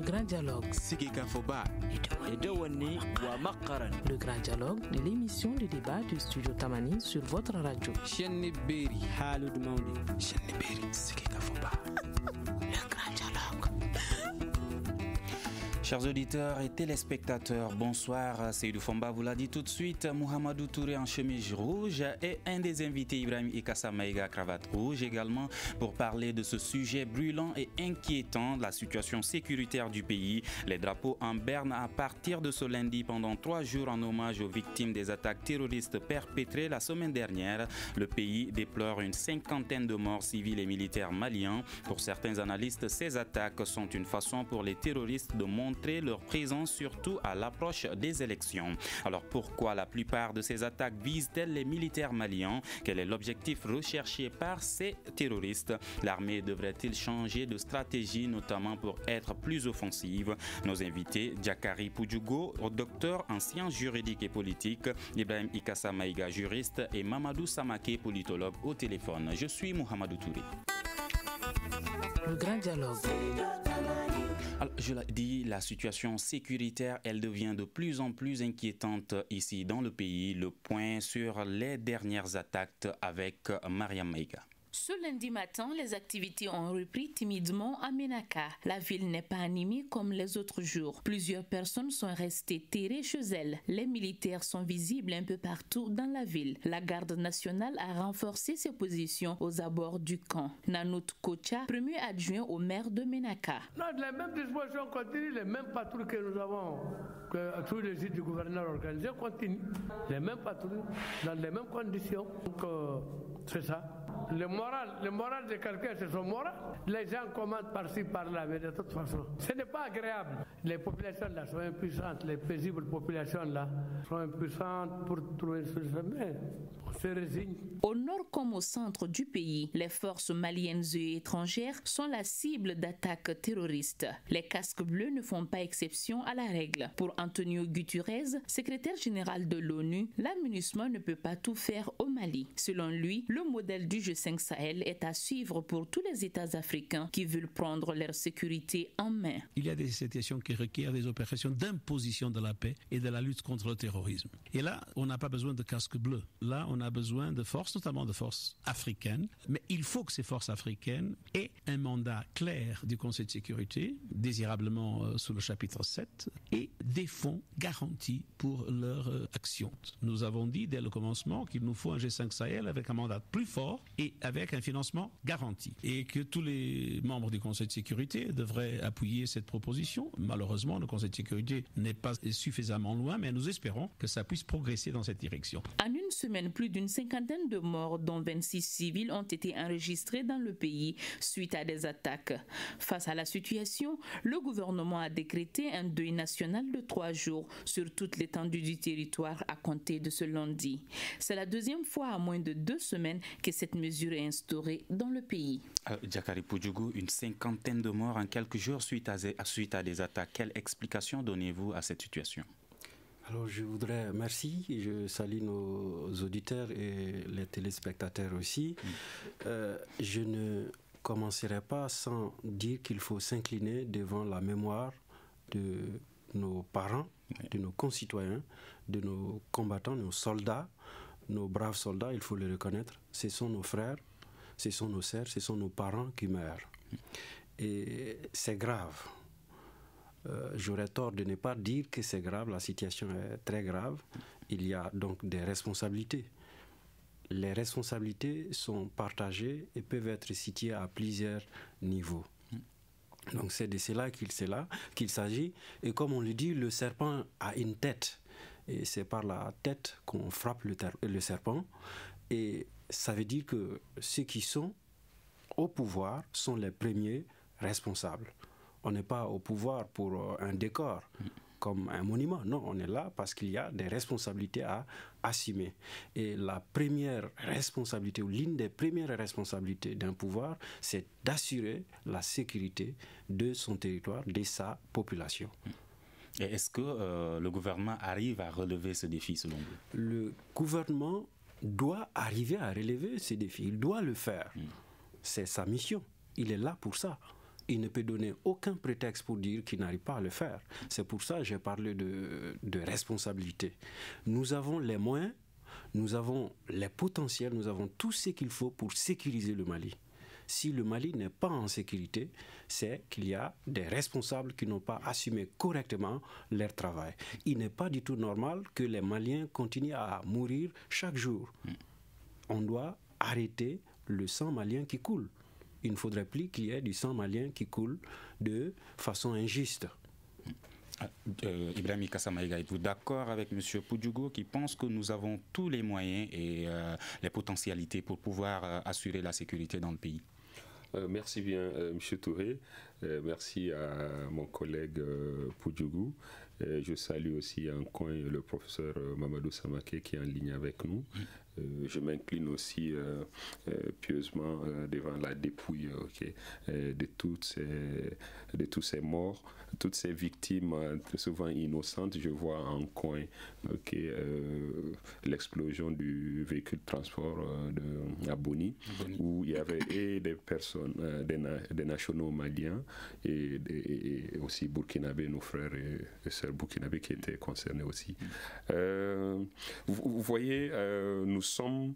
Le grand dialogue. Le grand dialogue de l'émission de débat du studio Tamani sur votre radio. Le grand dialogue. Chers auditeurs et téléspectateurs, bonsoir. Seydou Fomba vous l'a dit tout de suite. Mohamedou Touré en chemise rouge et un des invités, Ibrahim Ikassa Maïga, cravate rouge également, pour parler de ce sujet brûlant et inquiétant, la situation sécuritaire du pays. Les drapeaux en berne à partir de ce lundi pendant 3 jours en hommage aux victimes des attaques terroristes perpétrées la semaine dernière. Le pays déplore une 50aine de morts civils et militaires maliens. Pour certains analystes, ces attaques sont une façon pour les terroristes de montrer leur présence, surtout à l'approche des élections. Alors pourquoi la plupart de ces attaques visent-elles les militaires maliens? Quel est l'objectif recherché par ces terroristes? L'armée devrait-il changer de stratégie, notamment pour être plus offensive? Nos invités, Jakari Poudjougo, docteur en sciences juridiques et politiques, Ibrahim Ikassa Maïga, juriste, et Mamadou Samake, politologue, au téléphone. Je suis Mohamedou Touré. Le grand dialogue. Alors, je l'ai dit, la situation sécuritaire, elle devient de plus en plus inquiétante ici dans le pays. Le point sur les dernières attaques avec Mariam Maïga. Ce lundi matin, les activités ont repris timidement à Ménaka. La ville n'est pas animée comme les autres jours. Plusieurs personnes sont restées terrées chez elles. Les militaires sont visibles un peu partout dans la ville. La garde nationale a renforcé ses positions aux abords du camp. Nanout Kocha, premier adjoint au maire de Ménaka. Non, les mêmes dispositions continuent, les mêmes patrouilles que nous avons, que tous les sites du gouverneur organisé continuent. Les mêmes patrouilles, dans les mêmes conditions. Donc, c'est ça. Le moral de quelqu'un, c'est son moral. Les gens commandent par-ci, par-là, mais de toute façon, ce n'est pas agréable. Les populations là sont impuissantes, les paisibles populations là sont impuissantes pour trouver ce chemin. On se résigne. Au nord comme au centre du pays, les forces maliennes et étrangères sont la cible d'attaques terroristes. Les casques bleus ne font pas exception à la règle. Pour Antonio Guterres, secrétaire général de l'ONU, la MINUSMA ne peut pas tout faire au Mali. Selon lui, le modèle du G5 Sahel est à suivre pour tous les États africains qui veulent prendre leur sécurité en main. Il y a des situations qui requièrent des opérations d'imposition de la paix et de la lutte contre le terrorisme. Et là, on n'a pas besoin de casques bleus. Là, on a besoin de forces, notamment de forces africaines. Mais il faut que ces forces africaines aient un mandat clair du Conseil de sécurité, désirablement sous le chapitre 7, et des fonds garantis pour leur action. Nous avons dit dès le commencement qu'il nous faut un G5 Sahel avec un mandat plus fort et avec un financement garanti. Et que tous les membres du Conseil de sécurité devraient appuyer cette proposition. Malheureusement, le Conseil de sécurité n'est pas suffisamment loin, mais nous espérons que ça puisse progresser dans cette direction. En une semaine, plus d'une 50aine de morts, dont 26 civils, ont été enregistrés dans le pays suite à des attaques. Face à la situation, le gouvernement a décrété un deuil national de 3 jours sur toute l'étendue du territoire à compter de ce lundi. C'est la deuxième fois à moins de 2 semaines que cette mesure est instaurée dans le pays. Jakari Poudjougo, une 50aine de morts en quelques jours suite à des attaques. Quelle explication donnez-vous à cette situation? Alors merci, je salue nos auditeurs et les téléspectateurs aussi. Je ne commencerai pas sans dire qu'il faut s'incliner devant la mémoire de nos parents, de nos concitoyens, de nos combattants, nos soldats, nos braves soldats, il faut le reconnaître. Ce sont nos frères, ce sont nos sœurs, ce sont nos parents qui meurent. Et c'est grave. J'aurais tort de ne pas dire que c'est grave, la situation est très grave. Il y a donc des responsabilités. Les responsabilités sont partagées et peuvent être situées à plusieurs niveaux. Donc c'est de cela qu'il s'agit. Et comme on le dit, le serpent a une tête. Et c'est par la tête qu'on frappe le serpent. Et ça veut dire que ceux qui sont au pouvoir sont les premiers responsables. On n'est pas au pouvoir pour un décor, comme un monument. Non, on est là parce qu'il y a des responsabilités à assumer. Et la première responsabilité, ou l'une des premières responsabilités d'un pouvoir, c'est d'assurer la sécurité de son territoire, de sa population. Et est-ce que le gouvernement arrive à relever ce défi selon vous? Le gouvernement doit arriver à relever ce défi. Il doit le faire. C'est sa mission. Il est là pour ça. il ne peut donner aucun prétexte pour dire qu'il n'arrive pas à le faire. C'est pour ça que j'ai parlé de responsabilité. Nous avons les moyens, nous avons les potentiels, nous avons tout ce qu'il faut pour sécuriser le Mali. Si le Mali n'est pas en sécurité, c'est qu'il y a des responsables qui n'ont pas assumé correctement leur travail. Il n'est pas du tout normal que les Maliens continuent à mourir chaque jour. On doit arrêter le sang malien qui coule. Il ne faudrait plus qu'il y ait du sang malien qui coule de façon injuste. Ibrahim Ikassa Maïga, êtes-vous d'accord avec M. Poudjougou qui pense que nous avons tous les moyens et les potentialités pour pouvoir assurer la sécurité dans le pays? Merci bien, M. Touré. Merci à mon collègue Poudjougou. Je salue aussi en coin le professeur Mamadou Samaké qui est en ligne avec nous. Je m'incline aussi pieusement devant la dépouille de tous ces morts, toutes ces victimes souvent innocentes. Je vois en coin l'explosion du véhicule de transport à Boni, où il y avait des personnes, des nationaux maliens et aussi burkinabés, nos frères et sœurs burkinabés qui étaient concernés aussi. Vous voyez, nous sommes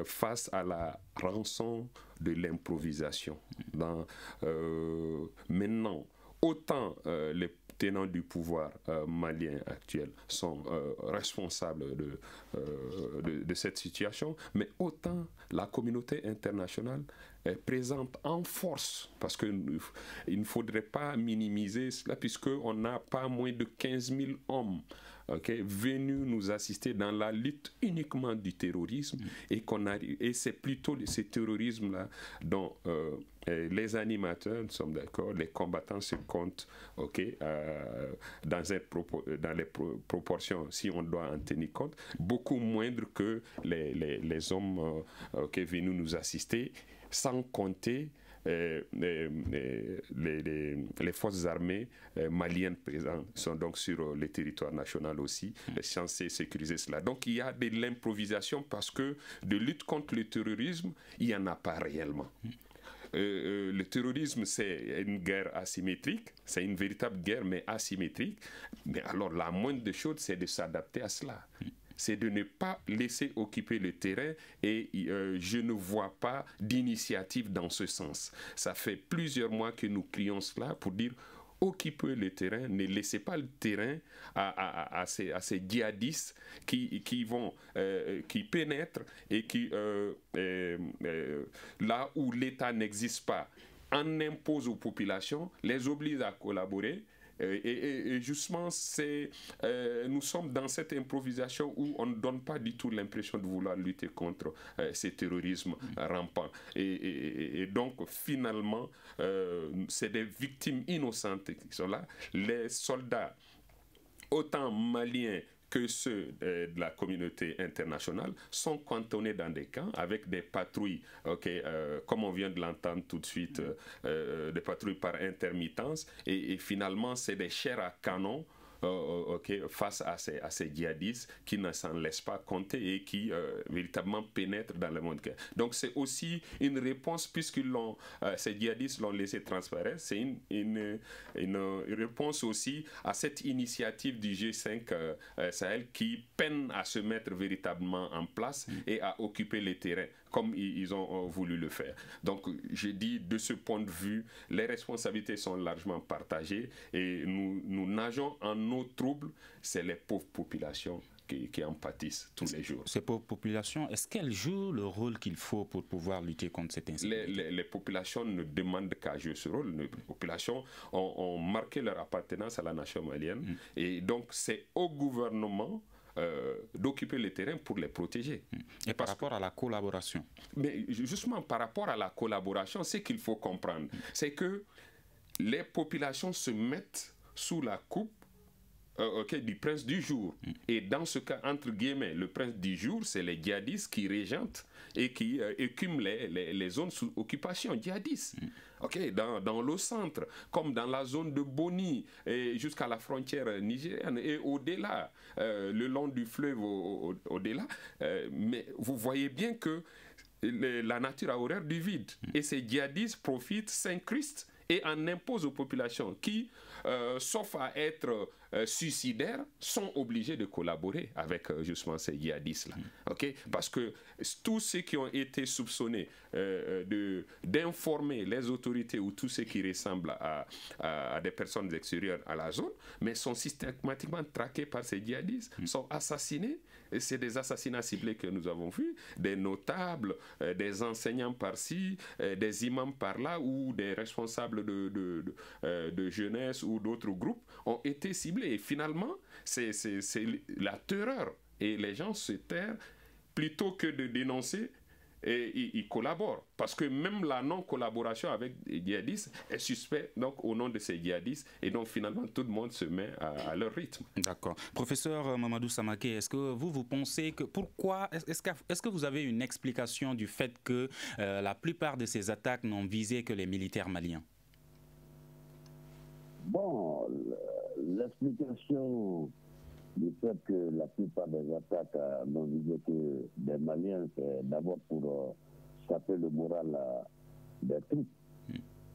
face à la rançon de l'improvisation. Maintenant, autant les tenants du pouvoir malien actuel sont responsables de cette situation, mais autant la communauté internationale est présente en force, parce qu'il ne faudrait pas minimiser cela, puisqu'on n'a pas moins de 15 000 hommes venus nous assister dans la lutte uniquement du terrorisme, et c'est plutôt ce terrorisme-là dont les animateurs, nous sommes d'accord, les combattants se comptent dans les proportions, si on doit en tenir compte, beaucoup moindres que les hommes venus nous assister, sans compter les forces armées maliennes présentes sont donc sur le territoire national aussi, censées sécuriser cela. Donc il y a de l'improvisation parce que de lutte contre le terrorisme, il n'y en a pas réellement. Le terrorisme, c'est une guerre asymétrique, c'est une véritable guerre, mais asymétrique. Mais alors, la moindre des choses, c'est de s'adapter à cela. C'est de ne pas laisser occuper le terrain, et je ne vois pas d'initiative dans ce sens. Ça fait plusieurs mois que nous crions cela pour dire occupez le terrain, ne laissez pas le terrain à ces djihadistes qui pénètrent et qui, là où l'État n'existe pas, en impose aux populations, les oblige à collaborer. Et justement, nous sommes dans cette improvisation où on ne donne pas du tout l'impression de vouloir lutter contre ce terrorisme rampant. Et donc, finalement, c'est des victimes innocentes qui sont là. Les soldats, autant maliens que ceux de la communauté internationale, sont cantonnés dans des camps avec des patrouilles, comme on vient de l'entendre tout de suite, des patrouilles par intermittence, et finalement c'est des chairs à canon face à ces djihadistes qui ne s'en laissent pas compter et qui véritablement pénètrent dans le monde. Donc c'est aussi une réponse, puisque ces djihadistes l'ont laissé transparaître, c'est une réponse aussi à cette initiative du G5 Sahel qui peine à se mettre véritablement en place et à occuper les terrains comme ils ont voulu le faire. Donc je dis, de ce point de vue, les responsabilités sont largement partagées, et nous nageons en eau trouble. C'est les pauvres populations qui en pâtissent tous les jours. Ces pauvres populations, est-ce qu'elles jouent le rôle qu'il faut pour pouvoir lutter contre cette insécurité? Les populations ne demandent qu'à jouer ce rôle. Les populations ont marqué leur appartenance à la nation malienne, et donc c'est au gouvernement d'occuper le terrain pour les protéger. Et par rapport à la collaboration? Mais justement, par rapport à la collaboration, ce qu'il faut comprendre, c'est que les populations se mettent sous la coupe du prince du jour. Et dans ce cas, entre guillemets, le prince du jour, c'est les djihadistes qui régentent et qui écument les zones sous occupation djihadiste. Dans le centre, comme dans la zone de Boni, jusqu'à la frontière nigériane, et au-delà, le long du fleuve au-delà. Mais vous voyez bien que la nature a horreur du vide. Et ces djihadistes profitent, s'incrustent et on impose aux populations qui, sauf à être suicidaires, sont obligés de collaborer avec justement ces djihadistes-là. Okay? Parce que tous ceux qui ont été soupçonnés d'informer les autorités ou tous ceux qui ressemblent à des personnes extérieures à la zone, mais sont systématiquement traqués par ces djihadistes, sont assassinés. Et c'est des assassinats ciblés que nous avons vus, des notables, des enseignants par-ci, des imams par-là, ou des responsables de jeunesse ou d'autres groupes ont été ciblés. Et finalement, c'est la terreur. Et les gens se tairent plutôt que de dénoncer. Et ils collaborent. Parce que même la non-collaboration avec les djihadistes est suspecte donc, au nom de ces djihadistes. Et donc finalement, tout le monde se met à leur rythme. D'accord. Professeur Mamadou Samaké, est-ce que vous pensez que... Pourquoi... Est-ce que vous avez une explication du fait que la plupart de ces attaques n'ont visé que les militaires maliens? Bon, l'explication du fait que la plupart des attaques n'ont visé que des Maliens, c'est d'abord pour saper le moral des troupes.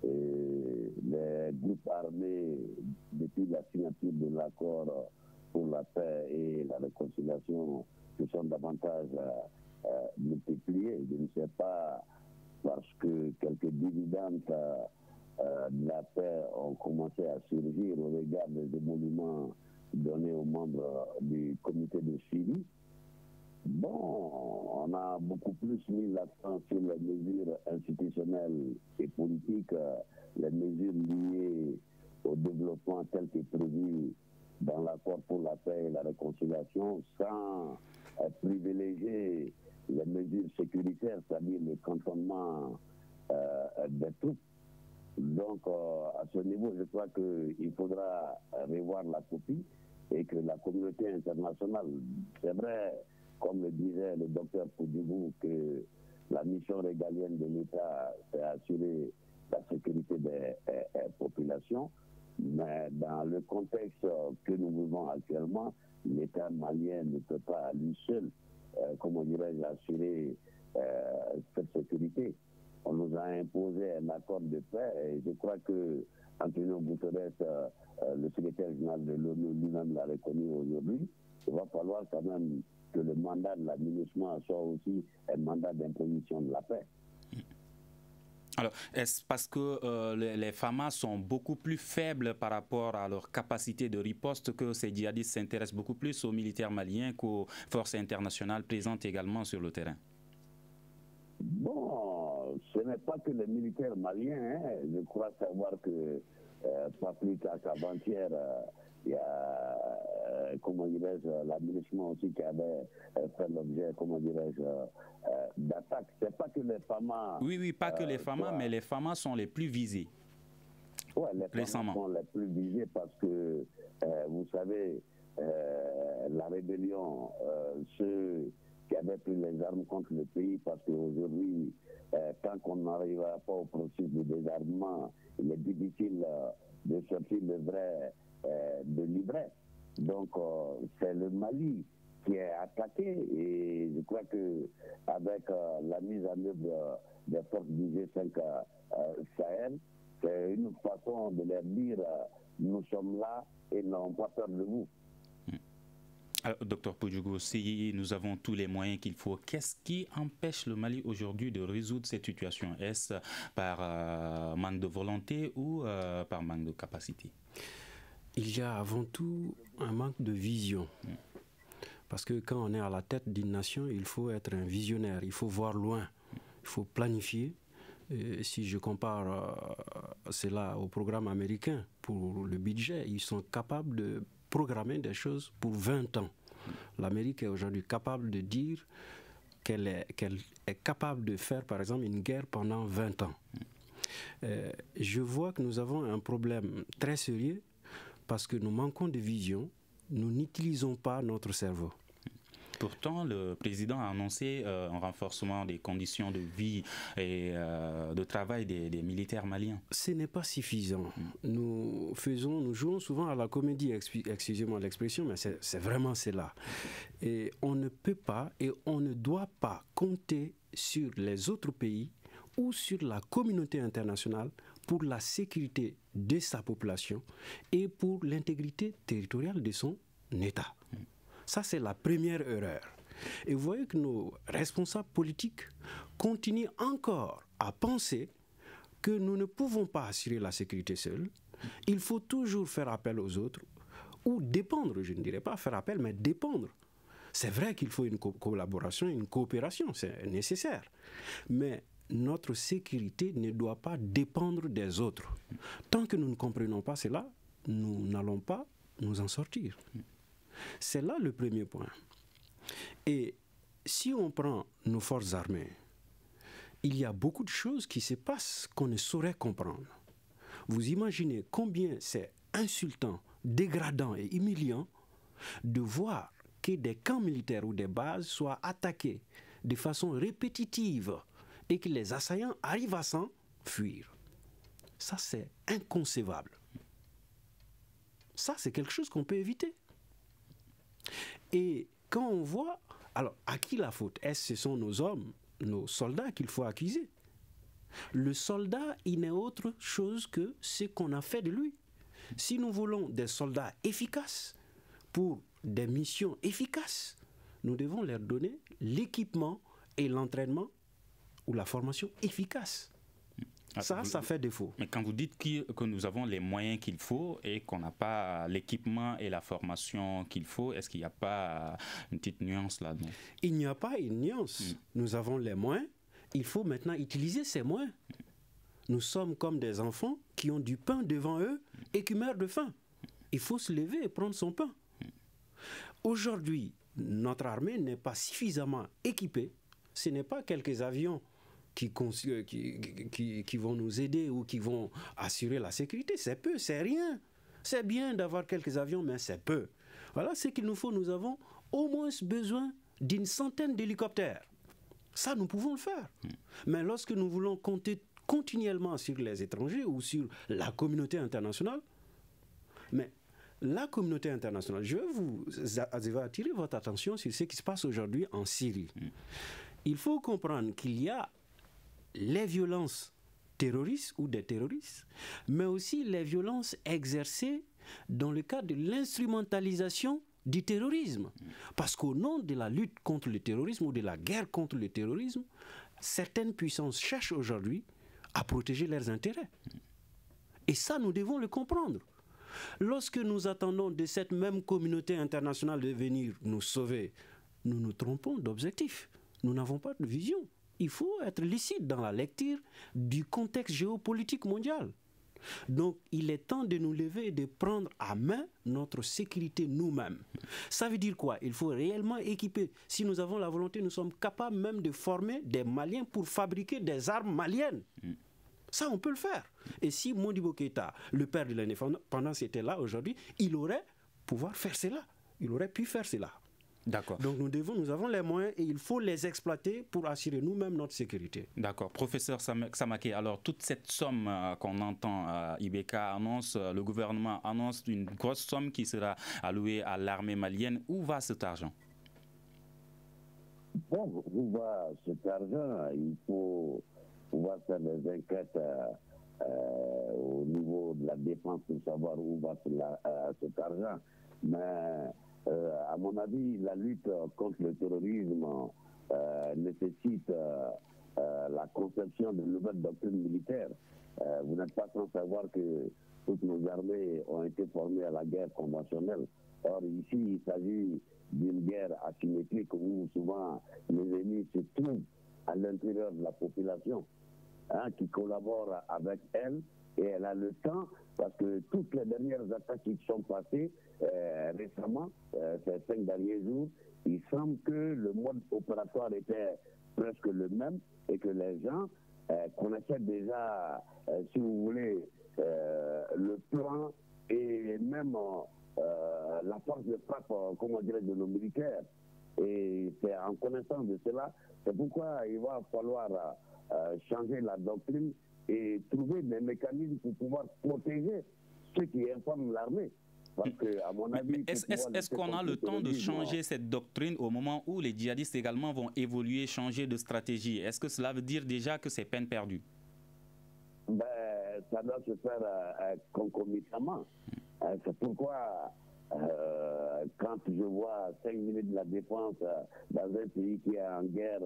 Et les groupes armés, depuis la signature de l'accord pour la paix et la réconciliation, se sont davantage multipliés. Je ne sais pas, parce que quelques dividendes de la paix ont commencé à surgir au regard des émoluments donnés aux membres du comité de suivi. Bon, on a beaucoup plus mis l'accent sur les mesures institutionnelles et politiques, les mesures liées au développement tel que prévu dans l'accord pour la paix et la réconciliation, sans privilégier les mesures sécuritaires, c'est-à-dire le cantonnement des troupes. Donc, à ce niveau, je crois qu'il faudra revoir la copie et que la communauté internationale, c'est vrai, comme le disait le docteur Poudjougou, que la mission régalienne de l'État, c'est assurer la sécurité des populations, mais dans le contexte que nous vivons actuellement, l'État malien ne peut pas à lui seul, comment dirais-je, assurer cette sécurité. On nous a imposé un accord de paix et je crois que Antonio Guterres, le secrétaire général de l'ONU, lui-même l'a reconnu aujourd'hui. Il va falloir quand même que le mandat de l'administration soit aussi un mandat d'imposition de la paix. Alors, est-ce parce que les FAMA sont beaucoup plus faibles par rapport à leur capacité de riposte que ces djihadistes s'intéressent beaucoup plus aux militaires maliens qu'aux forces internationales présentes également sur le terrain? Bon, ce n'est pas que les militaires maliens. Je crois savoir que pas plus tard qu'avant-hier, il y a, comment dirais-je, l'administration aussi qui avait fait l'objet, comment dirais-je, d'attaques. C'est pas que les FAMA... Oui, pas que les FAMA, mais les FAMA sont les plus visés. Oui, les FAMA sont les plus visés parce que, vous savez, la rébellion, ceux qui avaient pris les armes contre le pays, parce qu'aujourd'hui, tant qu'on n'arrivera pas au processus de désarmement, il est difficile de sortir le vrai de l'ivraie. Donc, c'est le Mali qui est attaqué et je crois que avec la mise en œuvre des forces du G5 Sahel, c'est une façon de leur dire nous sommes là et n'avons pas peur de vous. Alors, Dr Poudjougou, si nous avons tous les moyens qu'il faut, qu'est-ce qui empêche le Mali aujourd'hui de résoudre cette situation? Est-ce par manque de volonté ou par manque de capacité? Il y a avant tout un manque de vision. Parce que quand on est à la tête d'une nation, il faut être un visionnaire, il faut voir loin, il faut planifier. Et si je compare cela au programme américain pour le budget, ils sont capables de programmer des choses pour 20 ans. L'Amérique est aujourd'hui capable de dire qu'elle est capable de faire, par exemple, une guerre pendant 20 ans. Je vois que nous avons un problème très sérieux parce que nous manquons de vision, nous n'utilisons pas notre cerveau. Pourtant, le président a annoncé un renforcement des conditions de vie et de travail des militaires maliens. Ce n'est pas suffisant. Nous jouons souvent à la comédie, excusez-moi l'expression, mais c'est vraiment cela. Et on ne peut pas et on ne doit pas compter sur les autres pays ou sur la communauté internationale pour la sécurité de sa population et pour l'intégrité territoriale de son État. Ça, c'est la première erreur. Et vous voyez que nos responsables politiques continuent encore à penser que nous ne pouvons pas assurer la sécurité seuls. Il faut toujours faire appel aux autres ou dépendre, je ne dirais pas faire appel, mais dépendre. C'est vrai qu'il faut une collaboration, une coopération, c'est nécessaire. Mais notre sécurité ne doit pas dépendre des autres. Tant que nous ne comprenons pas cela, nous n'allons pas nous en sortir. C'est là le premier point. Et si on prend nos forces armées, il y a beaucoup de choses qui se passent qu'on ne saurait comprendre. Vous imaginez combien c'est insultant, dégradant et humiliant de voir que des camps militaires ou des bases soient attaqués de façon répétitive et que les assaillants arrivent à s'enfuir. Ça, c'est inconcevable. Ça, c'est quelque chose qu'on peut éviter. Et quand on voit, alors à qui la faute? Est-ce que ce sont nos hommes, nos soldats qu'il faut accuser? Le soldat, il n'est autre chose que ce qu'on a fait de lui. Si nous voulons des soldats efficaces pour des missions efficaces, nous devons leur donner l'équipement et l'entraînement ou la formation efficace. Ça fait défaut. Mais quand vous dites que nous avons les moyens qu'il faut et qu'on n'a pas l'équipement et la formation qu'il faut, est-ce qu'il n'y a pas une petite nuance là? Non? Il n'y a pas une nuance. Nous avons les moyens. Il faut maintenant utiliser ces moyens. Nous sommes comme des enfants qui ont du pain devant eux et qui meurent de faim. Il faut se lever et prendre son pain. Aujourd'hui, notre armée n'est pas suffisamment équipée. Ce n'est pas quelques avions qui vont nous aider ou qui vont assurer la sécurité. C'est peu, c'est rien. C'est bien d'avoir quelques avions, mais c'est peu. Voilà ce qu'il nous faut. Nous avons au moins besoin d'une centaine d'hélicoptères. Ça, nous pouvons le faire. Mais lorsque nous voulons compter continuellement sur les étrangers ou sur la communauté internationale, mais la communauté internationale, je vais attirer votre attention sur ce qui se passe aujourd'hui en Syrie. Il faut comprendre qu'il y a les violences terroristes ou des terroristes, mais aussi les violences exercées dans le cadre de l'instrumentalisation du terrorisme. Parce qu'au nom de la lutte contre le terrorisme ou de la guerre contre le terrorisme, certaines puissances cherchent aujourd'hui à protéger leurs intérêts. Et ça, nous devons le comprendre. Lorsque nous attendons de cette même communauté internationale de venir nous sauver, nous nous trompons d'objectif. Nous n'avons pas de vision. Il faut être lucide dans la lecture du contexte géopolitique mondial. Donc, il est temps de nous lever et de prendre à main notre sécurité nous-mêmes. Ça veut dire quoi? Il faut réellement équiper. Si nous avons la volonté, nous sommes capables même de former des Maliens pour fabriquer des armes maliennes. Ça, on peut le faire. Et si Modibo Keïta, le père de l'indépendance, était là aujourd'hui, il aurait pouvoir faire cela. Il aurait pu faire cela. D'accord. Donc nous avons les moyens et il faut les exploiter pour assurer nous-mêmes notre sécurité. D'accord. Professeur Samaké, alors toute cette somme qu'on entend, IBK annonce, le gouvernement annonce une grosse somme qui sera allouée à l'armée malienne. Où va cet argent? Bon, où va cet argent? Il faut pouvoir faire des enquêtes au niveau de la défense pour savoir où va cet argent. Mais à mon avis, la lutte contre le terrorisme nécessite la conception de nouvelles doctrines militaires. Vous n'êtes pas sans savoir que toutes nos armées ont été formées à la guerre conventionnelle. Or, ici, il s'agit d'une guerre asymétrique où souvent les ennemis se trouvent à l'intérieur de la population, qui collabore avec elle. Et elle a le temps, parce que toutes les dernières attaques qui sont passées récemment, ces 5 derniers jours, il semble que le mode opératoire était presque le même et que les gens connaissaient déjà, si vous voulez, le plan et même la force de frappe, comment dire, de nos militaires. Et c'est en connaissance de cela, c'est pourquoi il va falloir changer la doctrine et trouver des mécanismes pour pouvoir protéger ceux qui informent l'armée. Parce que, à mon avis, est-ce qu'on a le temps de changer cette doctrine au moment où les djihadistes également vont évoluer, changer de stratégie? Est-ce que cela veut dire déjà que c'est peine perdue? Ça doit se faire concomitamment. C'est pourquoi, quand je vois 5 minutes de la défense dans un pays qui est en guerre,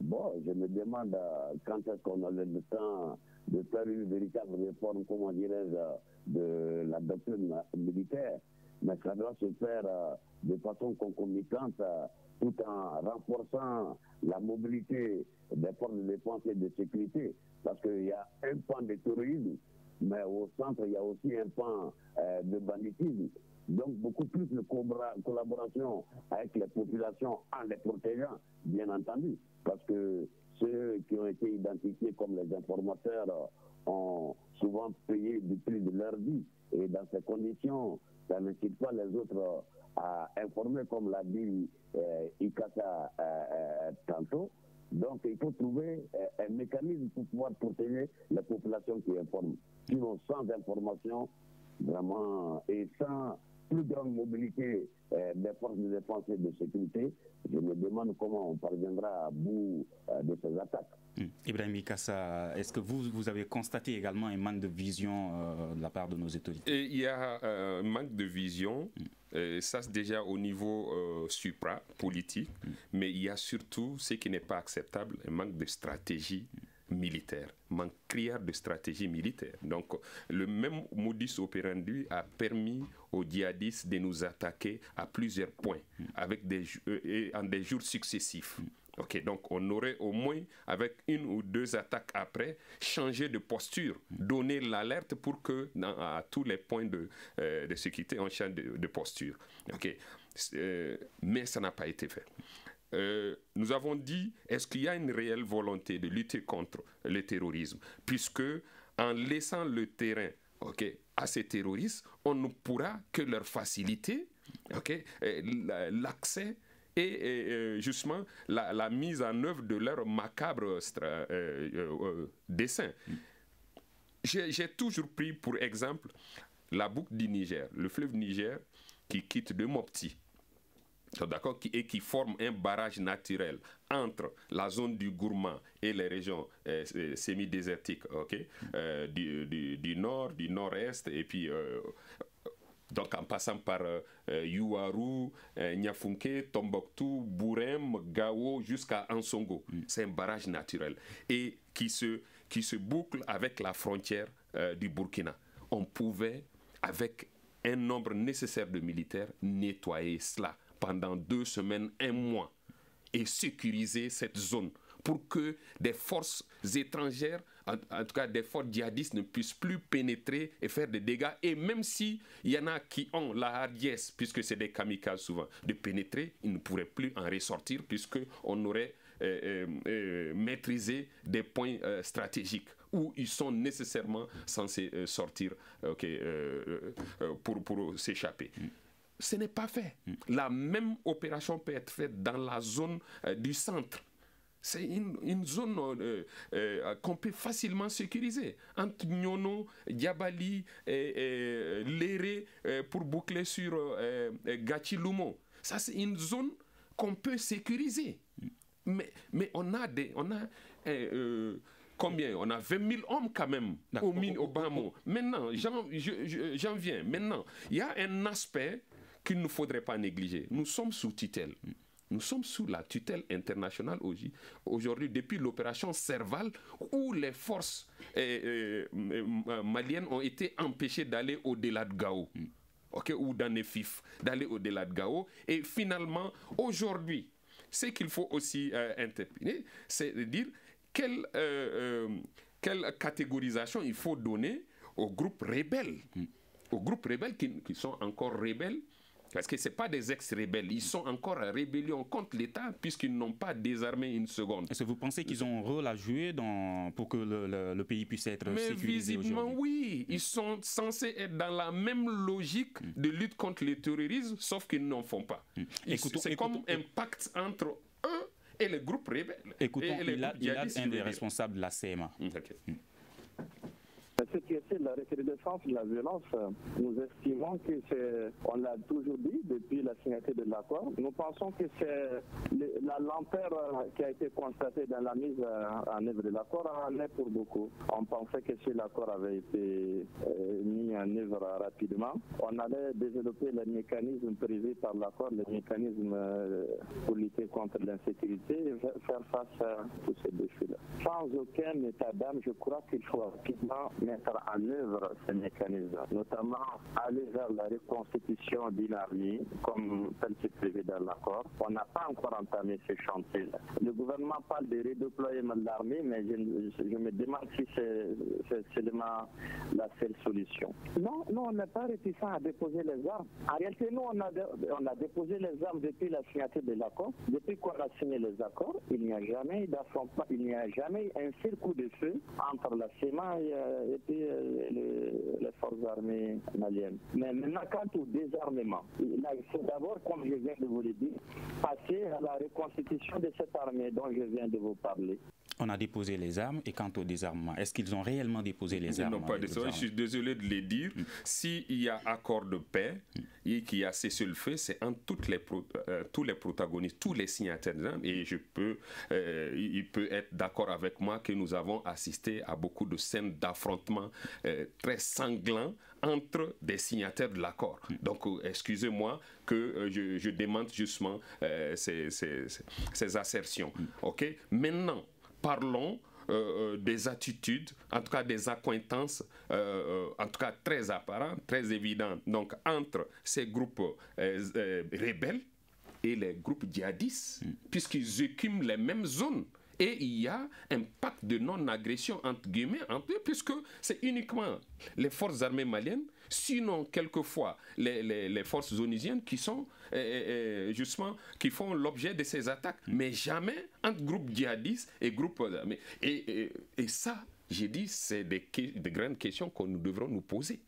je me demande quand est-ce qu'on a le temps de faire une véritable réforme, comment dirais-je, de la doctrine militaire. Mais ça doit se faire de façon concomitante, tout en renforçant la mobilité des forces de défense et de sécurité. Parce qu'il y a un pan de terrorisme, mais au centre, il y a aussi un pan de banditisme. Donc, beaucoup plus de collaboration avec les populations en les protégeant, bien entendu. Parce que ceux qui ont été identifiés comme les informateurs ont souvent payé du prix de leur vie. Et dans ces conditions, ça n'incite pas les autres à informer, comme l'a dit Ikassa tantôt. Donc, il faut trouver un mécanisme pour pouvoir protéger les populations qui informent. Sinon, sans information, vraiment, et sans plus grande mobilité des forces de défense et de sécurité, je me demande comment on parviendra à bout de ces attaques. Ibrahim Ikassa, est-ce que vous avez constaté également un manque de vision de la part de nos autorités? Il y a un manque de vision, ça c'est déjà au niveau supra-politique, mais il y a surtout ce qui n'est pas acceptable, un manque de stratégie militaire, manque criard de stratégie militaire. Donc le même modus operandi a permis aux djihadistes de nous attaquer à plusieurs points avec en des jours successifs. Ok, donc on aurait au moins, avec une ou deux attaques après, changé de posture, donné l'alerte pour que à tous les points de sécurité on change de posture. Ok, mais ça n'a pas été fait. Nous avons dit, est-ce qu'il y a une réelle volonté de lutter contre le terrorisme, puisque en laissant le terrain à ces terroristes, on ne pourra que leur faciliter l'accès et justement la mise en œuvre de leur macabre dessein. J'ai toujours pris pour exemple la boucle du Niger, le fleuve Niger qui quitte de Mopti, d'accord, et qui forme un barrage naturel entre la zone du Gourma et les régions semi-désertiques, du nord, du nord-est, et puis donc en passant par Youarou, Niafunke, Tombouctou, Bourem, Gao jusqu'à Ansongo. C'est un barrage naturel et qui se boucle avec la frontière du Burkina. On pouvait, avec un nombre nécessaire de militaires, nettoyer cela pendant 2 semaines, 1 mois, et sécuriser cette zone pour que des forces étrangères, en tout cas des forces djihadistes, ne puissent plus pénétrer et faire des dégâts. Et même s'il y en a qui ont la hardiesse, puisque c'est des kamikazes souvent, de pénétrer, ils ne pourraient plus en ressortir puisqu'on aurait maîtrisé des points stratégiques où ils sont nécessairement censés sortir pour s'échapper. Ce n'est pas fait. La même opération peut être faite dans la zone du centre. C'est une zone qu'on peut facilement sécuriser. Entre Nyono, Diabali et Léré pour boucler sur Gachilumo. Ça, c'est une zone qu'on peut sécuriser. Mais on a combien? On a 20 000 hommes quand même au Bamo. Maintenant, j'en viens. Maintenant, il y a un aspect qu'il ne faudrait pas négliger. Nous sommes sous tutelle. Nous sommes sous la tutelle internationale aujourd'hui, depuis l'opération Serval, où les forces maliennes ont été empêchées d'aller au-delà de Gao, ou dans les FIF, d'aller au-delà de Gao. Et finalement, aujourd'hui, ce qu'il faut aussi interpeller, c'est de dire quelle catégorisation il faut donner aux groupes rebelles. Aux groupes rebelles qui sont encore rebelles. Parce que ce n'est pas des ex-rebelles, ils sont encore en rébellion contre l'État puisqu'ils n'ont pas désarmé une seconde. Est-ce que vous pensez qu'ils ont un rôle à jouer pour que le pays puisse être sécurisé aujourd'hui? Mais visiblement oui, ils sont censés être dans la même logique de lutte contre le terrorisme, sauf qu'ils n'en font pas. C'est comme un pacte entre eux et les groupes rebelles. Écoutons, il a un des responsables de la CMA. Ce qui est la recrudescence de la violence, nous estimons que c'est, on l'a toujours dit depuis la signature de l'accord, nous pensons que c'est la lenteur qui a été constatée dans la mise en œuvre de l'accord en est pour beaucoup. On pensait que si l'accord avait été mis en œuvre rapidement, on allait développer les mécanismes prévus par l'accord, les mécanismes pour lutter contre l'insécurité et faire face à tous ces défis-là. Sans aucun état d'âme, je crois qu'il faut rapidement mettre en œuvre ces mécanismes, notamment aller vers la reconstitution d'une armée, comme tel que prévu dans l'accord. On n'a pas encore entamé ce chantier-là. Le gouvernement parle de redéploiement de l'armée, mais je me demande si c'est seulement la seule solution. Non, nous, on n'est pas réticents à déposer les armes. En réalité, nous, on a déposé les armes depuis la signature de l'accord. Depuis qu'on a signé les accords, il n'y a jamais d'affrontement, il n'y a jamais un seul coup de feu entre la CEMA et puis les forces armées maliennes. Mais maintenant, quant au désarmement, là, il faut d'abord, comme je viens de vous le dire, passer à la reconstitution de cette armée dont je viens de vous parler. On a déposé les armes, et quant au désarmement, est-ce qu'ils ont réellement déposé les armes? Non, pas déposé. Je suis désolé de le dire. S'il y a accord de paix et qu'il y a cessez-le-feu, c'est entre tous les protagonistes, tous les signataires d'armes, et il peut être d'accord avec moi que nous avons assisté à beaucoup de scènes d'affrontements très sanglants entre des signataires de l'accord. Donc, excusez-moi que je demande justement ces assertions. Ok? Maintenant, parlons des attitudes, en tout cas des accointances, en tout cas très apparentes, très évidentes, donc entre ces groupes rebelles et les groupes djihadistes, puisqu'ils occupent les mêmes zones. Et il y a un pacte de non-agression, entre guillemets, entre eux, puisque c'est uniquement les forces armées maliennes, sinon quelquefois les forces onisiennes qui sont justement, qui font l'objet de ces attaques, mais jamais entre groupes djihadistes et groupes armés. Et ça, j'ai dit, c'est des grandes questions que nous devrons nous poser.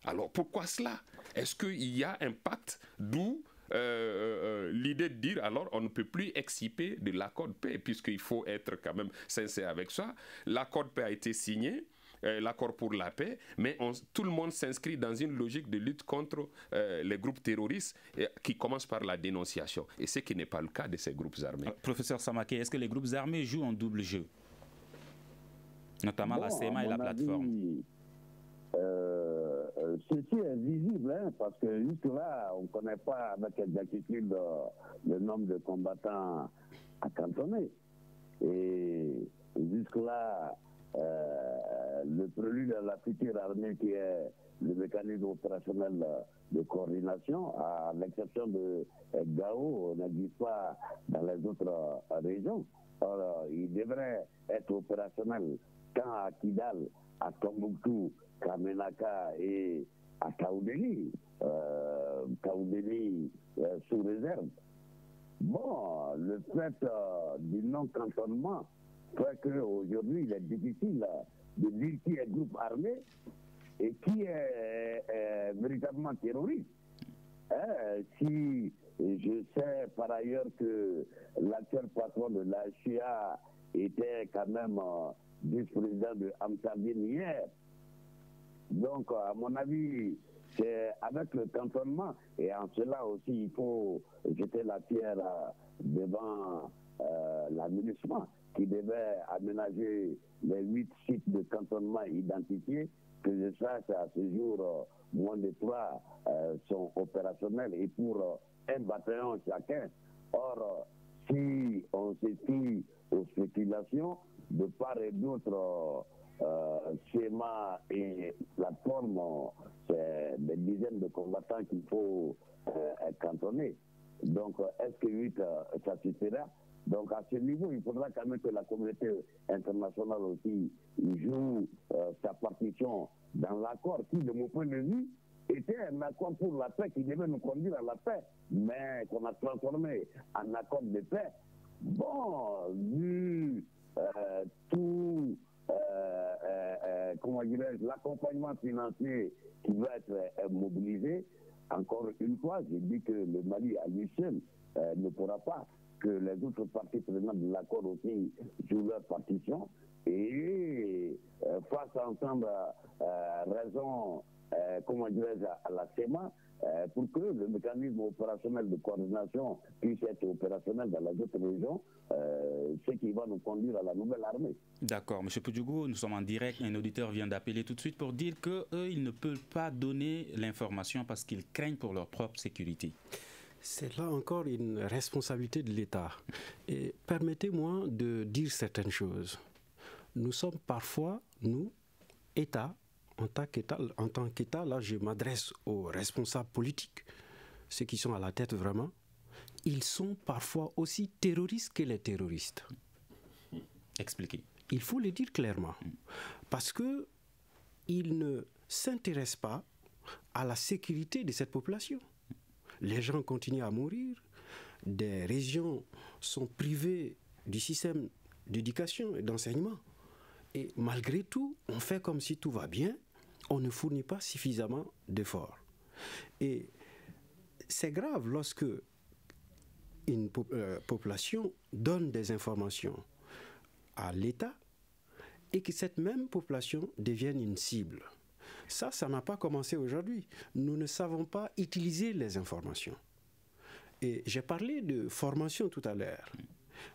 Alors pourquoi cela? Est-ce qu'il y a un pacte d'où l'idée de dire alors on ne peut plus exciper de l'accord de paix, puisqu'il faut être quand même sincère avec ça. L'accord de paix a été signé, l'accord pour la paix, mais tout le monde s'inscrit dans une logique de lutte contre les groupes terroristes qui commence par la dénonciation, et ce qui n'est pas le cas de ces groupes armés. Professeur Samaké, est-ce que les groupes armés jouent en double jeu, notamment la CEMA et la plateforme? Ceci est visible, hein, parce que jusque-là, on ne connaît pas avec exactitude le nombre de combattants à cantonner. Et jusque-là, le prélude à la future armée qui est le mécanisme opérationnel de coordination, à l'exception de Gao, n'existe pas dans les autres régions. Or, il devrait être opérationnel tant à Kidal, à Tombouctou, qu'à Menaka et à Kaoudeli, sous réserve. Bon, le fait du non-cantonnement fait qu'aujourd'hui, il est difficile de dire qui est groupe armé et qui est véritablement terroriste. Si je sais par ailleurs que l'actuel patron de la CIA était quand même vice-président de Amsardine hier. Donc, à mon avis, c'est avec le cantonnement, et en cela aussi, il faut jeter la pierre devant l'administration qui devait aménager les 8 sites de cantonnement identifiés, que je sache à ce jour, moins de 3 sont opérationnels et pour un bataillon chacun. Or, si on se fie aux spéculations, de part et d'autre, schéma et plateforme, c'est des dizaines de combattants qu'il faut cantonner. Donc, est-ce que 8, ça suffira? Donc, à ce niveau, il faudra quand même que la communauté internationale aussi joue sa partition dans l'accord qui, de mon point de vue, était un accord pour la paix qui devait nous conduire à la paix, mais qu'on a transformé en accord de paix. Bon, vu tout comment dirais-je, l'accompagnement financier qui va être mobilisé, encore une fois, je dis que le Mali à lui seul ne pourra pas, que les autres parties prenantes de l'accord aussi jouent leur partition, et face ensemble raison, comment dirais-je, à la CEMA, pour que le mécanisme opérationnel de coordination puisse être opérationnel dans les autres régions, ce qui va nous conduire à la nouvelle armée. D'accord, M. Poudjougou, nous sommes en direct. Un auditeur vient d'appeler tout de suite pour dire qu'eux, ils ne peuvent pas donner l'information parce qu'ils craignent pour leur propre sécurité. C'est là encore une responsabilité de l'État. Et permettez-moi de dire certaines choses. Nous sommes parfois, nous, État, en tant qu'État, là je m'adresse aux responsables politiques, ceux qui sont à la tête vraiment, ils sont parfois aussi terroristes que les terroristes. Expliquez. Il faut le dire clairement, parce qu'ils ne s'intéressent pas à la sécurité de cette population. Les gens continuent à mourir, des régions sont privées du système d'éducation et d'enseignement. Et malgré tout, on fait comme si tout va bien, on ne fournit pas suffisamment d'efforts. Et c'est grave lorsque une population donne des informations à l'État et que cette même population devienne une cible. Ça n'a pas commencé aujourd'hui. Nous ne savons pas utiliser les informations. Et j'ai parlé de formation tout à l'heure,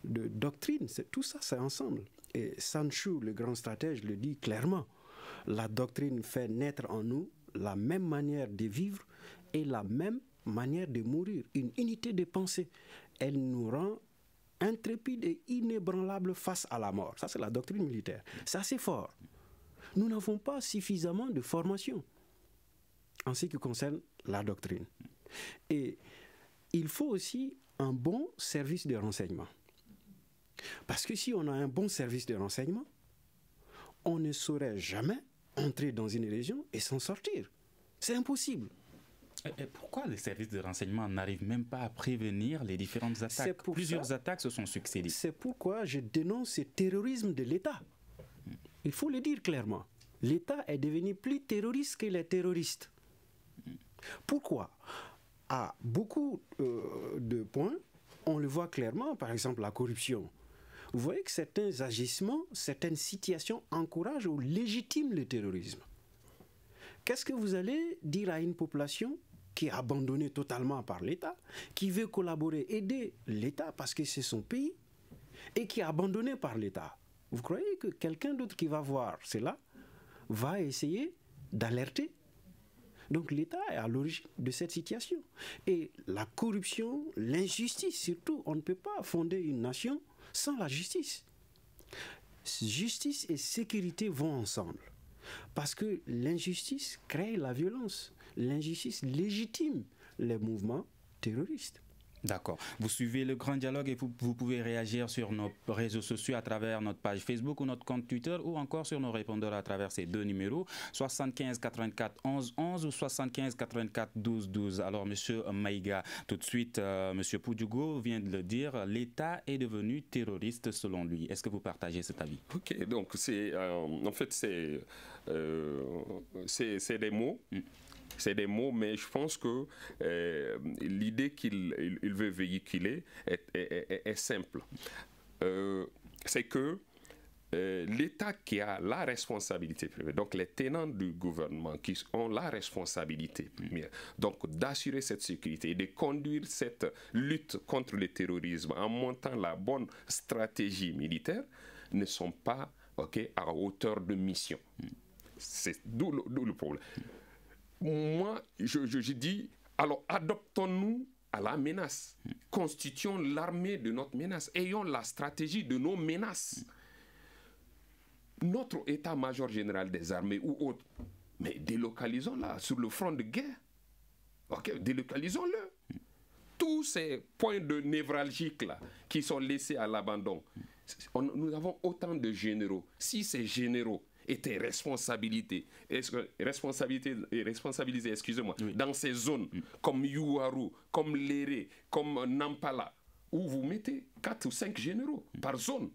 de doctrine, tout ça, c'est ensemble. Et Sun Tzu, le grand stratège, le dit clairement. La doctrine fait naître en nous la même manière de vivre et la même manière de mourir. Une unité de pensée. Elle nous rend intrépides et inébranlables face à la mort. Ça, c'est la doctrine militaire. C'est assez fort. Nous n'avons pas suffisamment de formation en ce qui concerne la doctrine. Et il faut aussi un bon service de renseignement. Parce que si on a un bon service de renseignement, on ne saurait jamais entrer dans une région et s'en sortir. C'est impossible. Et pourquoi les services de renseignement n'arrivent même pas à prévenir les différentes attaques? Plusieurs attaques se sont succédées. C'est pourquoi je dénonce ce terrorisme de l'État. Il faut le dire clairement. L'État est devenu plus terroriste que les terroristes. Pourquoi? À beaucoup de points, on le voit clairement, par exemple la corruption. Vous voyez que certains agissements, certaines situations encouragent ou légitiment le terrorisme. Qu'est-ce que vous allez dire à une population qui est abandonnée totalement par l'État, qui veut collaborer, aider l'État parce que c'est son pays, et qui est abandonnée par l'État? Vous croyez que quelqu'un d'autre qui va voir cela va essayer d'alerter? Donc l'État est à l'origine de cette situation. Et la corruption, l'injustice surtout, on ne peut pas fonder une nation sans la justice. Justice et sécurité vont ensemble. Parce que l'injustice crée la violence. L'injustice légitime les mouvements terroristes. D'accord. Vous suivez le grand dialogue et vous pouvez réagir sur nos réseaux sociaux à travers notre page Facebook ou notre compte Twitter ou encore sur nos répondeurs à travers ces deux numéros 75 84 11 11 ou 75 84 12 12. Alors monsieur Maïga, tout de suite, monsieur Poudjougou vient de le dire, l'État est devenu terroriste selon lui. Est-ce que vous partagez cet avis? Ok, donc c'est en fait c'est des mots. C'est des mots, mais je pense que l'idée qu'il veut véhiculer est simple. C'est que l'État qui a la responsabilité première, donc les tenants du gouvernement qui ont la responsabilité première, donc d'assurer cette sécurité et de conduire cette lutte contre le terrorisme en montant la bonne stratégie militaire, ne sont pas à hauteur de mission. C'est d'où le problème. Moi, je dis, alors adoptons-nous à la menace. Constituons l'armée de notre menace. Ayons la stratégie de nos menaces. Notre état-major général des armées ou autre, mais délocalisons-la sur le front de guerre. Délocalisons-le. Tous ces points de névralgiques là, qui sont laissés à l'abandon. Nous avons autant de généraux. Si ces généraux étaient responsabilisés, excusez-moi, dans ces zones comme Yuaru, comme Léré, comme Nampala, où vous mettez 4 ou 5 généraux par zone.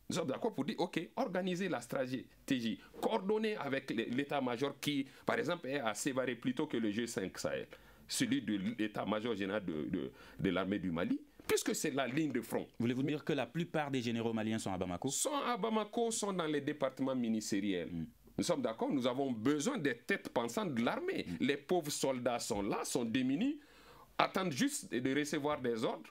Nous sommes d'accord pour dire, organisez la stratégie, coordonnez avec l'état-major qui, par exemple, est à Sévaré plutôt que le G5 Sahel, celui de l'état-major général de l'armée du Mali, puisque c'est la ligne de front. Voulez-vous dire que la plupart des généraux maliens sont à Bamako? Sont à Bamako, sont dans les départements ministériels. Nous sommes d'accord, nous avons besoin des têtes pensantes de l'armée. Les pauvres soldats sont là, sont démunis, attendent juste de recevoir des ordres,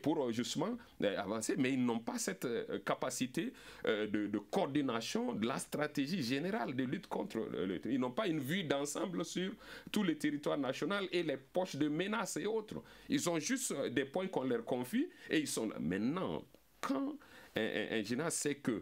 pour justement avancer, mais ils n'ont pas cette capacité de coordination de la stratégie générale de lutte contre ils n'ont pas une vue d'ensemble sur tout le territoire national et les poches de menaces et autres. Ils ont juste des points qu'on leur confie et ils sont là. Maintenant, quand un général sait que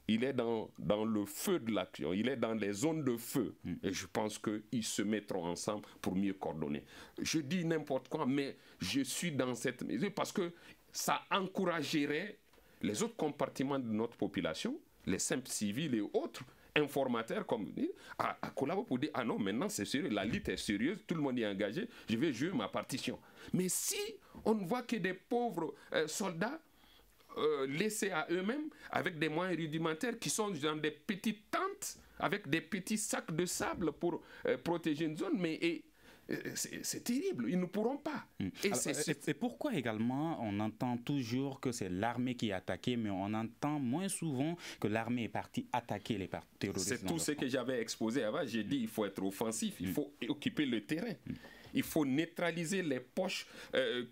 il est dans le feu de l'action, il est dans les zones de feu. Et je pense qu'ils se mettront ensemble pour mieux coordonner. Je dis n'importe quoi, mais je suis dans cette mesure parce que ça encouragerait les autres compartiments de notre population, les simples civils et autres, informateurs comme à collaborer pour dire ah non, maintenant c'est sérieux, la lutte est sérieuse, tout le monde est engagé, je vais jouer ma partition. Mais si on ne voit que des pauvres soldats laissés à eux-mêmes avec des moyens rudimentaires qui sont dans des petites tentes avec des petits sacs de sable pour protéger une zone, mais c'est terrible, ils ne pourront pas. Et pourquoi également on entend toujours que c'est l'armée qui est attaquée, mais on entend moins souvent que l'armée est partie attaquer les terroristes? C'est tout ce que j'avais exposé avant. J'ai dit il faut être offensif, il faut occuper le terrain. Il faut neutraliser les poches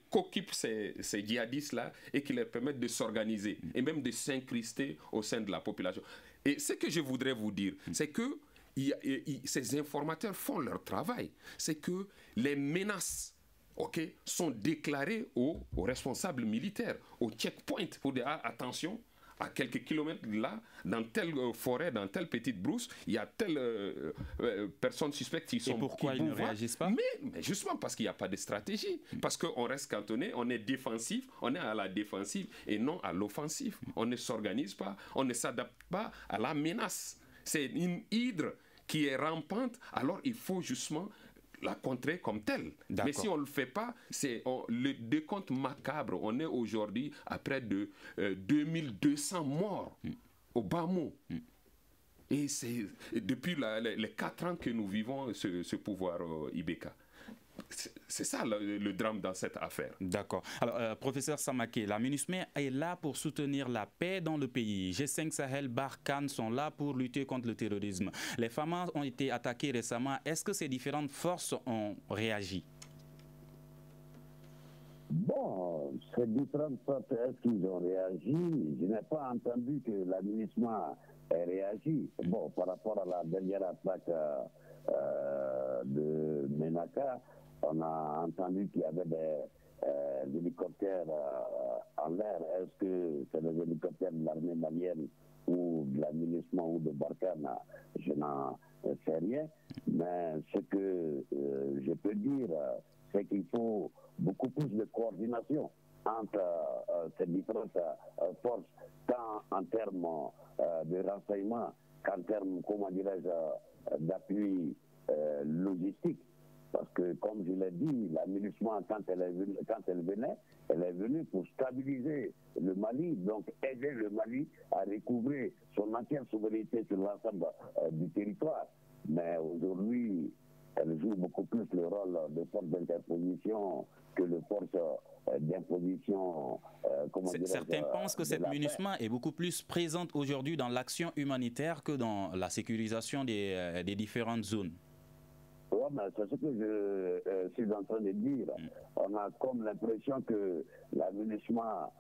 qu'occupent ces djihadistes-là et qui leur permettent de s'organiser et même de s'incruster au sein de la population. Et ce que je voudrais vous dire, c'est que ces informateurs font leur travail. C'est que les menaces sont déclarées aux responsables militaires, aux checkpoints, pour dire attention, à quelques kilomètres de là, dans telle forêt, dans telle petite brousse, il y a telle personne suspecte qui sont... Et pourquoi ils ne réagissent pas? Mais justement parce qu'il n'y a pas de stratégie. Parce qu'on reste cantonné, on est défensif, on est à la défensive et non à l'offensive. On ne s'organise pas, on ne s'adapte pas à la menace. C'est une hydre qui est rampante, alors il faut justement la contrer comme telle. Mais si on ne le fait pas, c'est le décompte macabre. On est aujourd'hui à près de 2200 morts au bas mot. Et c'est depuis les 4 ans que nous vivons ce pouvoir Ibeka. C'est ça le drame dans cette affaire. D'accord. Alors, professeur Samaké, la MINUSMA est là pour soutenir la paix dans le pays. G5 Sahel, Barkhane sont là pour lutter contre le terrorisme. Les FAMA ont été attaqués récemment. Est-ce que ces différentes forces ont réagi? Bon, ces différentes forces, est-ce qu'ils ont réagi? Je n'ai pas entendu que la MINUSMA ait réagi. Bon, par rapport à la dernière attaque de Menaka, on a entendu qu'il y avait des hélicoptères en l'air. Est-ce que c'est des hélicoptères de l'armée malienne ou de la MINUSMA ou de Barkhane? Je n'en sais rien. Mais ce que je peux dire, c'est qu'il faut beaucoup plus de coordination entre ces différentes forces, tant en termes de renseignement qu'en termes, comment dirais-je, d'appui logistique. Parce que, comme je l'ai dit, la MINUSMA, quand elle venait, elle est venue pour stabiliser le Mali, donc aider le Mali à recouvrer son entière souveraineté sur l'ensemble du territoire. Mais aujourd'hui, elle joue beaucoup plus le rôle de force d'interposition que de force d'imposition. Certains pensent que cette MINUSMA est beaucoup plus présente aujourd'hui dans l'action humanitaire que dans la sécurisation des différentes zones. Oui, mais c'est ce que je suis en train de dire. On a comme l'impression que la MINUSMA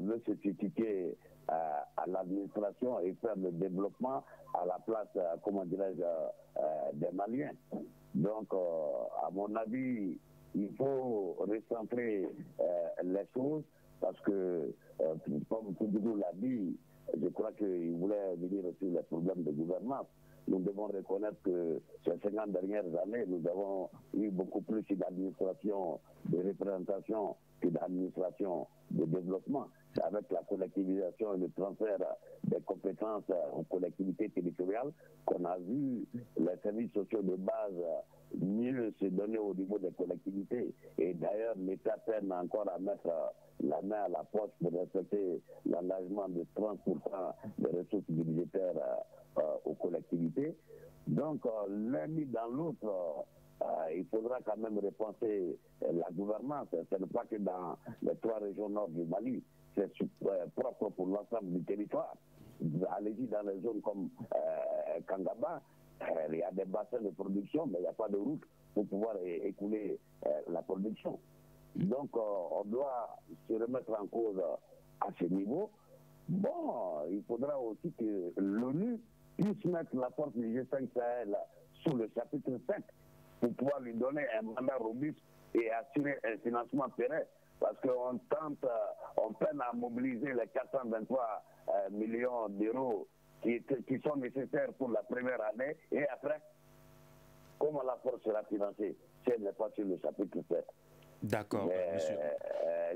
veut se critiquer à l'administration et faire le développement à la place, comment dirais-je, des Maliens. Donc, à mon avis, il faut recentrer les choses parce que, comme Koudou l'a dit, je crois qu'il voulait venir sur les problèmes de gouvernance. Nous devons reconnaître que ces 50 dernières années, nous avons eu beaucoup plus d'administration de représentation que d'administration de développement. C'est avec la collectivisation et le transfert des compétences aux collectivités territoriales qu'on a vu les services sociaux de base mieux se donner au niveau des collectivités. Et d'ailleurs, l'État peine encore à mettre la main à la poche pour respecter l'engagement de 30% des ressources budgétaires aux collectivités. Donc, l'un mis dans l'autre, il faudra quand même repenser la gouvernance. Ce n'est pas que dans les 3 régions nord du Mali, c'est propre pour l'ensemble du territoire. Allez-y dans les zones comme Kangaba, il y a des bassins de production, mais il n'y a pas de route pour pouvoir écouler la production. Donc, on doit se remettre en cause à ce niveau. Bon, il faudra aussi que l'ONU puisse mettre la force du G5 Sahel sous le chapitre 7 pour pouvoir lui donner un mandat robuste et assurer un financement pérenne. Parce qu'on peine à mobiliser les 423 millions d'euros qui sont nécessaires pour la première année. Et après, comment la force sera financée si elle n'est pas sur le chapitre 7? D'accord, monsieur.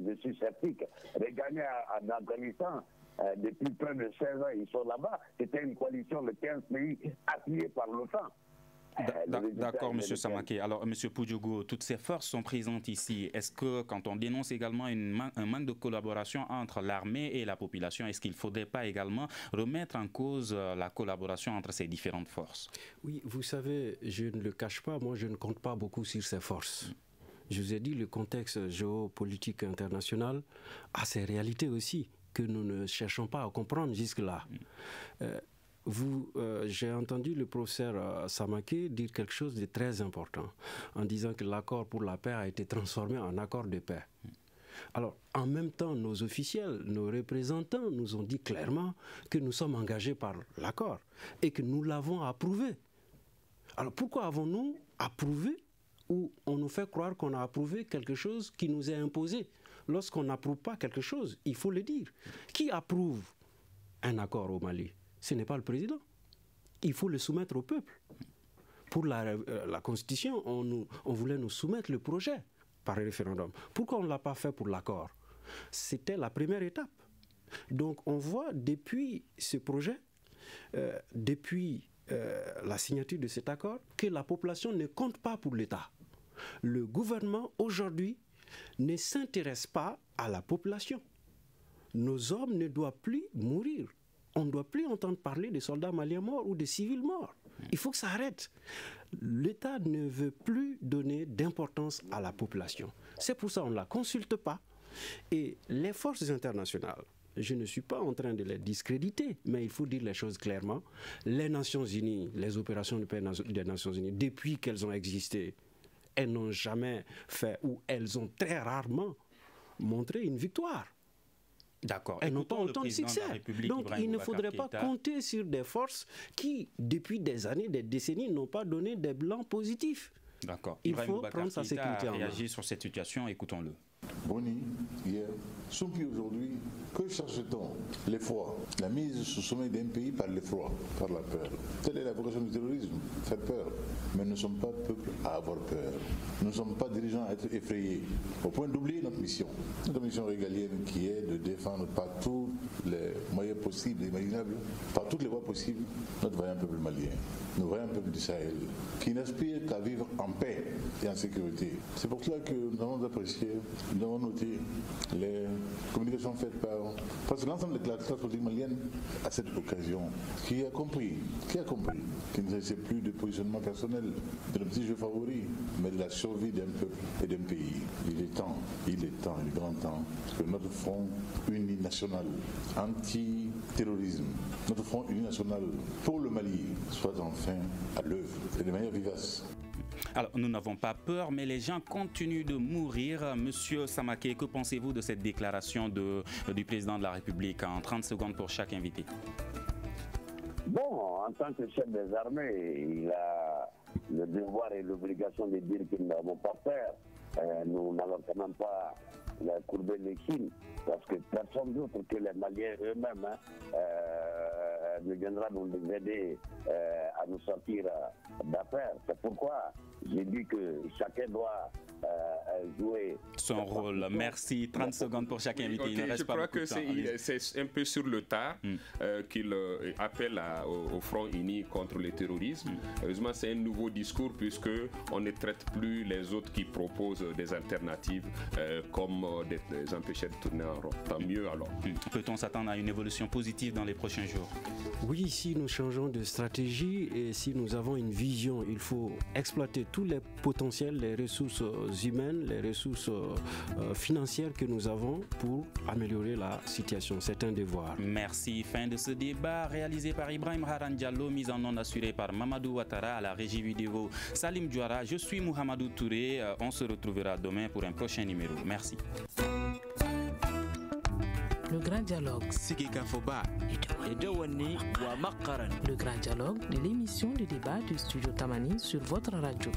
Je suis sceptique. Regardez en Afghanistan, depuis près de 16 ans, ils sont là-bas. C'était une coalition de 15 pays appuyés par l'OTAN. D'accord, M. Samaké. Alors, M. Poudjougou, toutes ces forces sont présentes ici. Est-ce que, quand on dénonce également un manque de collaboration entre l'armée et la population, est-ce qu'il ne faudrait pas également remettre en cause la collaboration entre ces différentes forces? Oui, vous savez, je ne le cache pas, moi je ne compte pas beaucoup sur ces forces. Je vous ai dit, le contexte géopolitique international a ses réalités aussi, que nous ne cherchons pas à comprendre jusque-là. J'ai entendu le professeur Samaké dire quelque chose de très important, en disant que l'accord pour la paix a été transformé en accord de paix. Alors, en même temps, nos officiels, nos représentants nous ont dit clairement que nous sommes engagés par l'accord et que nous l'avons approuvé. Alors, pourquoi avons-nous approuvé ou on nous fait croire qu'on a approuvé quelque chose qui nous est imposé? Lorsqu'on n'approuve pas quelque chose, il faut le dire. Qui approuve un accord au Mali? Ce n'est pas le président. Il faut le soumettre au peuple. Pour la Constitution, on voulait nous soumettre le projet par référendum. Pourquoi on ne l'a pas fait pour l'accord? C'était la première étape. Donc on voit depuis ce projet, depuis la signature de cet accord, que la population ne compte pas pour l'État. Le gouvernement, aujourd'hui, ne s'intéresse pas à la population. Nos hommes ne doivent plus mourir. On ne doit plus entendre parler de soldats maliens morts ou de civils morts. Il faut que ça arrête. L'État ne veut plus donner d'importance à la population. C'est pour ça qu'on ne la consulte pas. Et les forces internationales, je ne suis pas en train de les discréditer, mais il faut dire les choses clairement. Les Nations Unies, les opérations de paix des Nations Unies, depuis qu'elles ont existé, elles n'ont jamais fait, ou elles ont très rarement montré une victoire. D'accord. Elles n'ont pas autant de succès. Donc il ne faudrait pas compter sur des forces qui, depuis des années, des décennies, n'ont pas donné des bilans positifs. D'accord. Il faut prendre sa sécurité en main. Réagir sur cette situation, écoutons-le. Boni, hier, Soupi aujourd'hui, que cherche-t-on? L'effroi. La mise sous sommet d'un pays par l'effroi, par la peur. Telle est la vocation du terrorisme, faire peur. Mais nous ne sommes pas peuple à avoir peur. Nous ne sommes pas dirigeants à être effrayés, au point d'oublier notre mission. Notre mission régalienne qui est de défendre par tous les moyens possibles et imaginables, par toutes les voies possibles, notre vaillant peuple malien, notre vaillant peuple du Sahel, qui n'aspire qu'à vivre en paix et en sécurité. C'est pour cela que nous avons apprécié, nous avons noté les communications faites par presque l'ensemble de la classe politique malienne à cette occasion, qui a compris qu'il ne s'agissait plus de positionnement personnel, de nos petits jeux favoris, mais de la survie d'un peuple et d'un pays. Il est grand temps que notre front uni national anti-terrorisme, notre front uni national pour le Mali soit enfin à l'œuvre et de manière vivace. Alors, nous n'avons pas peur, mais les gens continuent de mourir. Monsieur Samaké, que pensez-vous de cette déclaration du président de la République? En 30 secondes pour chaque invité. Bon, en tant que chef des armées, il a le devoir et l'obligation de dire que nous n'avons pas peur. Nous n'allons quand même pas courber les chines, parce que personne d'autre que les Maliens eux-mêmes ne viendra nous aider à nous sortir d'affaires. C'est pourquoi J'ai dit que chacun doit jouer son rôle. Merci. 30 secondes pour chaque invité. Il ne reste je pas crois beaucoup que de temps. c'est un peu sur le tard qu'il appelle au front uni contre le terrorisme. Heureusement, c'est un nouveau discours puisque on ne traite plus les autres qui proposent des alternatives comme des empêcher de tourner en rond. Tant mieux alors. Peut-on s'attendre à une évolution positive dans les prochains jours? Oui, si nous changeons de stratégie et si nous avons une vision, il faut exploiter tous les potentiels, les ressources humaines, les ressources financières que nous avons pour améliorer la situation. C'est un devoir. Merci. Fin de ce débat réalisé par Ibrahim Haran Diallo, mise en onde assurée par Mamadou Ouattara, à la régie vidéo Salim Diouara. Je suis Mouhamadou Touré. On se retrouvera demain pour un prochain numéro. Merci. Le grand dialogue. Le grand dialogue de l'émission de débat du studio Tamani sur votre radio.